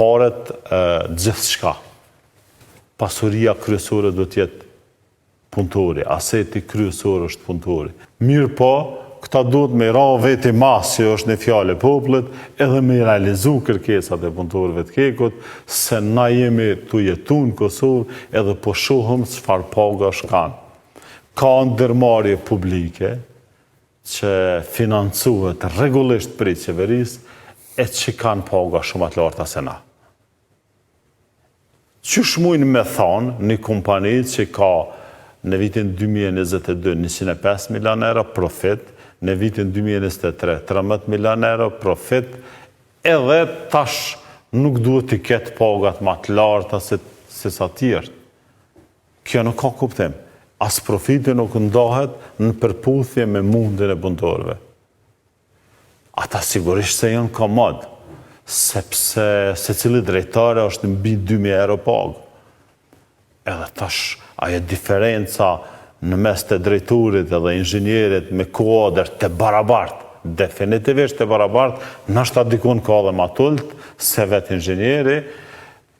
paret gjithë shka. Pasuria kryesore do t'jetë punëtori, aseti kryesor është punëtori. Mirë po, këta duhet me ra veti mas që është një fjale popullit, edhe me realizu kërkesat e punëtorëve të Kekut, se na jemi të jetu në Kosovë edhe po shohëm çfarë paga shkan. Ka ndërmarrje publike që financuhet rregullisht prej qeverisë e që kanë paga shumë atë larta se na. Qysh mujnë me thonë një kompani që ka në vitin 2022 105 milion euro profit, në vitin 2023 13 milion euro profit, edhe tash nuk duhet të ketë pagat më të larta se sa tjerë. Kjo nuk ka kuptim. As profiti nuk ndahet në përputhje me mundin e punëtorëve. Ata sigurisht se janë komod, sepse secili drejtare është mbi 2.000 euro pagë. Edhe tash ajo diferenca në mes të drejturit edhe inxhinierit me kuadër të barabartë, definitivisht të barabartë, nashta dikun ka dhe ma tullt, se vetë inxhinieri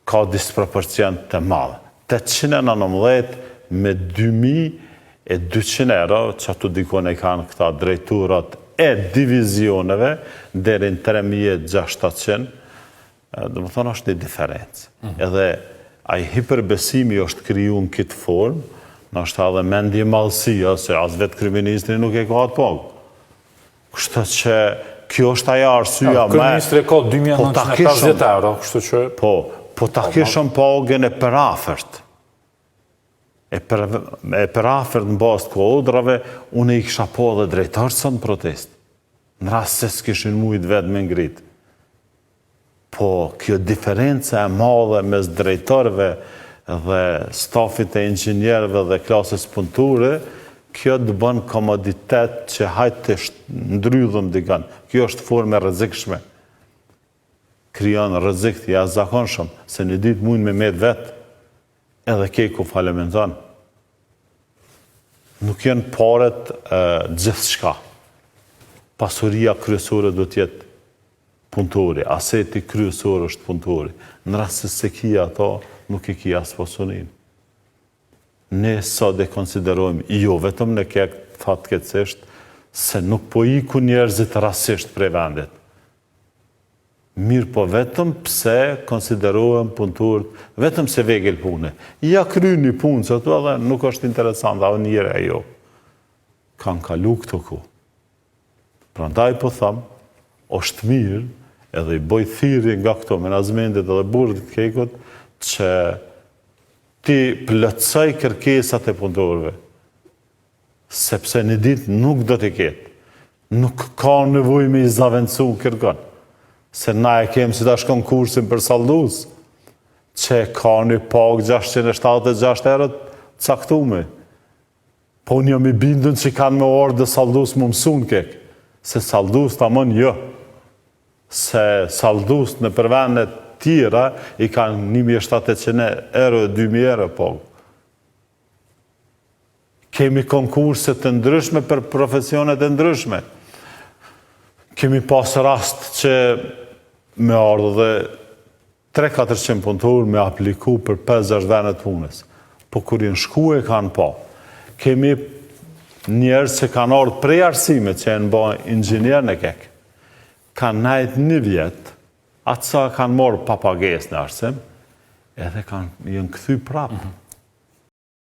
ka disproporcion të madh. 819 me 2.200 euro, që ato dikun e kanë këta drejturat e divizioneve, deri në 3.600, dhe më thonë është një diferencë. Edhe ai hiperbesimi është kriju në këtë formë, nështë edhe mendje mallësia, se as vetë kryeministri nuk e ka atë pagë. Kështu që kjo është ajo arsyeja me... Kryeministri ka 2.950 euro, kështu që... Po ta kishëm pagën e përafërt. E përafërt në bazë të kodrave, unë i kisha po dhe drejtarë së në protest. Në rast se s'kishin mujt vetë me ngrit. Po, kjo diferenca e madhe mes drejtarëve dhe stafit e inxhinierëve dhe klasës punëtore, kjo të bën komoditet që hajtë të ndrydhëm dikan. Kjo është formë e rrezikshme. Krijon rrezik të jashtëzakonshëm, se një ditë mund me met vetë, edhe Keku falementon. Nuk janë paret gjithë shka. Pasuria kryesore do t'jetë punëtori, aseti kryesor është punëtori. Në rast se kia ato, nuk i kia as pasunin. Ne sot e konsiderojmë, jo vetëm në këtë fatkeqësisht, se nuk po iku njerëzit rastisht prej vendit. Mirë po vetëm pse konsiderojmë punëtorët, vetëm se vegël pune. Ja kry një punë, që ato edhe nuk është interesant, edhe njëre e jo. Kanë kalu këto ku. Prandaj po thamë, është mirë, edhe i boj thirrje nga këto menaxhmentet edhe burdit Kekut, që ti plotësoj kërkesat e punëtorëve. Sepse një ditë nuk do t'i ketë. Nuk ka nevojë me i zaventsu kërkon. Se na e kemë si tash konkursin për saldus, që ka një pagë 676 euro caktume. Po një mi bindën që kanë me orë dhe saldus më mësun kek, se saldus të amën jo. Se saldus në përvendet tjera i kanë 1.700 euro e 2.000 euro pagë. Kemi konkurset të ndryshme për profesionet e ndryshme. Kemi pas rast që me ardhë dhe 300-400 punëtorë me apliku për 5-6 venet punës. Po kur i në shku e kanë pa. Kemi njerës që kanë ardhë prej arsime që e në bëjë inxhinier në Kek. Kanë najtë një vjetë, atësa kanë morë papages në arsim, edhe kanë jënë këthy prapë.